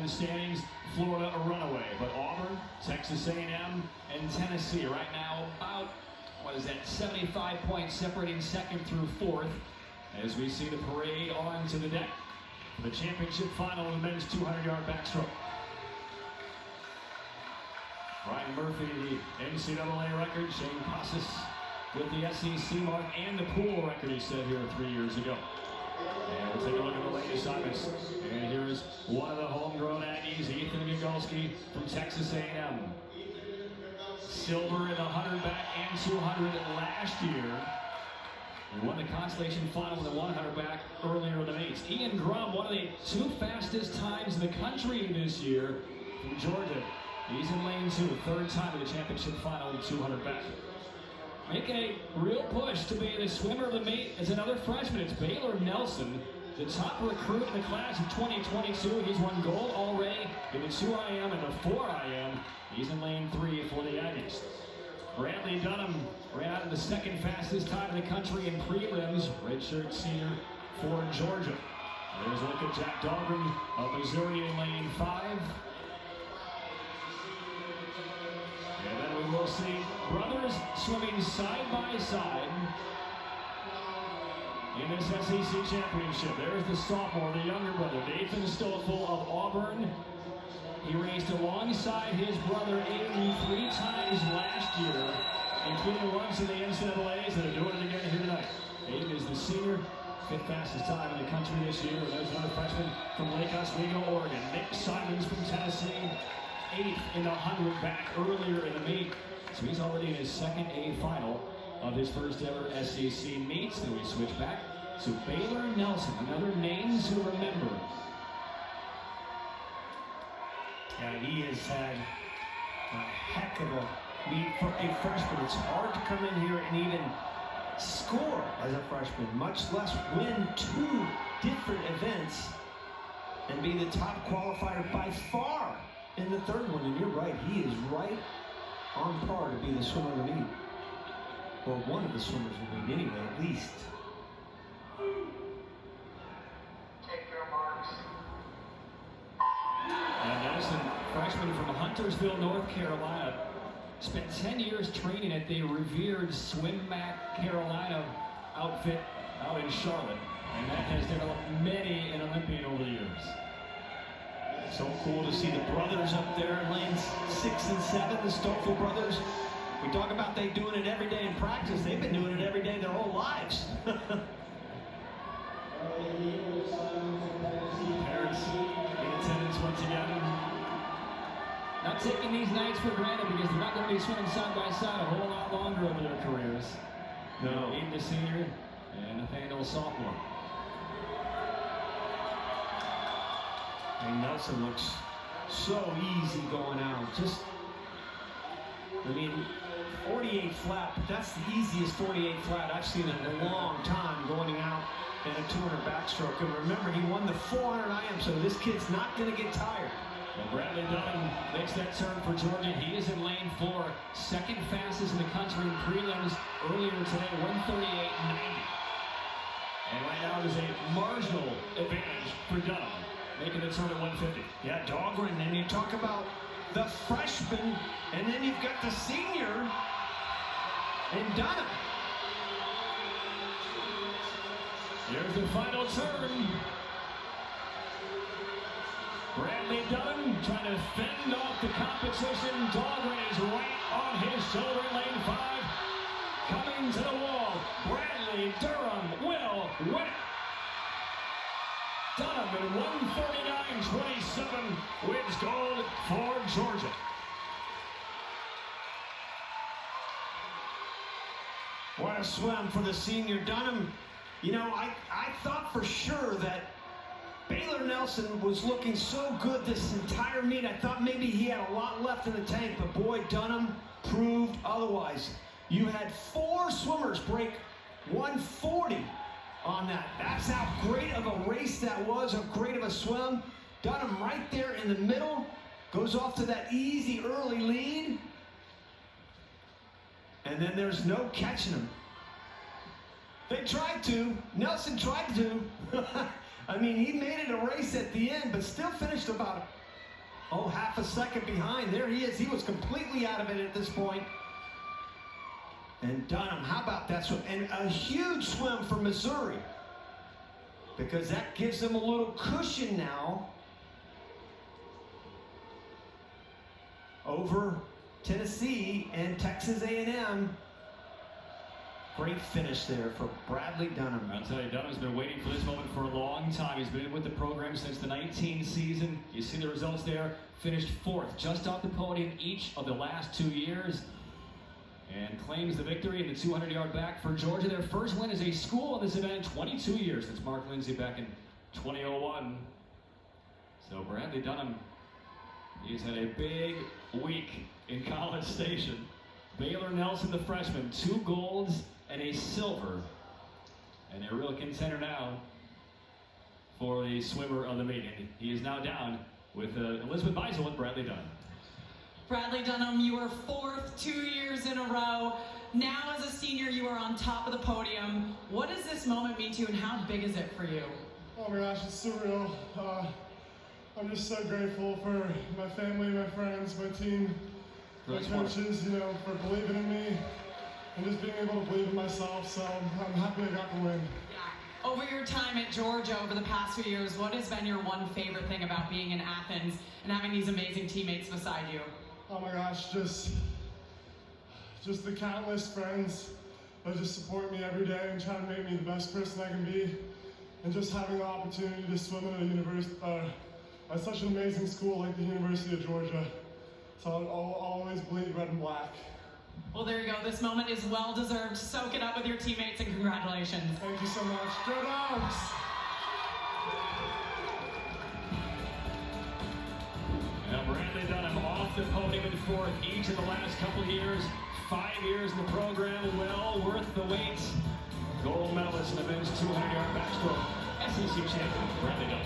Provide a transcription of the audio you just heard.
the standings. Florida a runaway, but Auburn, Texas A&M, and Tennessee right now about, 75 points separating second through fourth as we see the parade on to the deck for the championship final of the men's 200-yard backstroke. Brian Murphy, the NCAA record. Shane Casas with the SEC mark and the pool record he set here 3 years ago. And we'll take a look at the late assignments. And here's one of the homegrown Aggies, Ethan Gagolski from Texas A&M. Silver in the 100 back and 200 last year. He won the consolation final in the 100 back earlier in the meets. Ian Drum, one of the 2 fastest times in the country this year from Georgia. He's in lane 2, 3rd time in the championship final in 200 back. Making a real push to be the swimmer of the meet is another freshman. It's Baylor Nelson, the top recruit in the class of 2022. He's won gold already in the 2 IM and the 4 IM. He's in lane 3 for the Aggies. Bradley Dunham ran out of the 2nd fastest time in the country in prelims. Redshirt senior for Georgia. There's a look at Jack Dahlgren of Missouri in lane 5. And then we will see brothers swimming side by side in this SEC championship. There's the sophomore, the younger brother, Nathan Stoffel of Auburn. He raced alongside his brother Aiden 3 times last year, including once in the NCAAs, and they're doing it again here tonight. Aiden is the senior, 5th fastest time in the country this year. And there's another freshman from Lake Oswego, Oregon. Nick Simons from Tennessee, 8th in the 100 back earlier in the meet. So he's already in his 2nd A final of his first ever SEC meets. Then we switch back to Baylor Nelson, another name to remember. Yeah, he has had a heck of a meet for a freshman. It's hard to come in here and even score as a freshman, much less win 2 different events and be the top qualifier by far in the 3rd one. And you're right, he is right on par to be the swimmer of the meet. Or one of the swimmers of the meet anyway, at least. Take your marks. And Nelson, freshman from Huntersville, North Carolina, spent 10 years training at the revered Swim-Mac Carolina outfit out in Charlotte. And that has developed many an Olympian over the years. So cool to see the brothers up there in lanes 6 and 7, the Stoffel brothers. We talk about they doing it every day in practice. They've been doing it every day their whole lives. Parents in attendance once again. Not taking these nights for granted because they're not going to be swimming side by side a whole lot longer over their careers. No. Aiden the senior and Nathaniel sophomore. And Nelson looks so easy going out. Just, I mean, 48 flat, but that's the easiest 48 flat I've seen in a long time going out in a 200 backstroke. And remember, he won the 400 IM, so this kid's not going to get tired. Well, Bradley Dunham makes that turn for Georgia. He is in lane 4, 2nd fastest in the country in prelims earlier today, 138.90. And right now there's a marginal advantage for Dunham, making the turn at 150. Yeah, Dahlgren, and you talk about the freshman, and then you've got the senior in Dunham. Here's the final turn. Bradley Dunham trying to fend off the competition. Dahlgren is right on his shoulder in lane 5. Coming to the wall. Bradley Durham will win it. Dunham in 149.27 wins gold for Georgia. What a swim for the senior Dunham. You know, I thought for sure that Baylor Nelson was looking so good this entire meet. I thought maybe he had a lot left in the tank, but boy, Dunham proved otherwise. You had 4 swimmers break 140 on that. That's how great of a race that was, how great of a swim. Dunham right there in the middle, goes off to that easy early lead. And then there's no catching him. They tried to, Nelson tried to. I mean, he made it a race at the end, but still finished about half a second behind. There he is. He was completely out of it at this point. And Dunham, how about that swim? And a huge swim for Missouri, because that gives them a little cushion now over Tennessee and Texas A&M. Great finish there for Bradley Dunham. I'll tell you, Dunham's been waiting for this moment for a long time. He's been with the program since the 19 season. You see the results there. Finished 4th, just off the podium each of the last 2 years. And claims the victory in the 200-yard back for Georgia. Their first win as a school in this event in 22 years since Mark Lindsay back in 2001. So Bradley Dunham, he's had a big week in College Station. Baylor Nelson, the freshman, 2 golds and a silver. And a real contender now for the swimmer of the meet. And he is now down with Elizabeth Beisel and Bradley Dunham. Bradley Dunham, you were 4th 2 years in a row. Now as a senior, you are on top of the podium. What does this moment mean to you, and how big is it for you? Oh my gosh, it's surreal. I'm just so grateful for my family, my friends, my team, my coaches, for believing in me and just being able to believe in myself. So I'm happy I got the win. Yeah. Over your time at Georgia over the past few years, what has been your one favorite thing about being in Athens and having these amazing teammates beside you? Oh my gosh, just the countless friends that just support me every day and try to make me the best person I can be, and just having the opportunity to swim at a university, at such an amazing school like the University of Georgia. So I'll always bleed red and black. Well, there you go. This moment is well deserved. Soak it up with your teammates, and congratulations. Thank you so much. Go Dogs! Now Bradley Dunham off the podium in 4th each of the last couple of years. 5 years in the program, well worth the wait. Gold medalist in the men's 200-yard backstroke. SEC champion Bradley Dunham.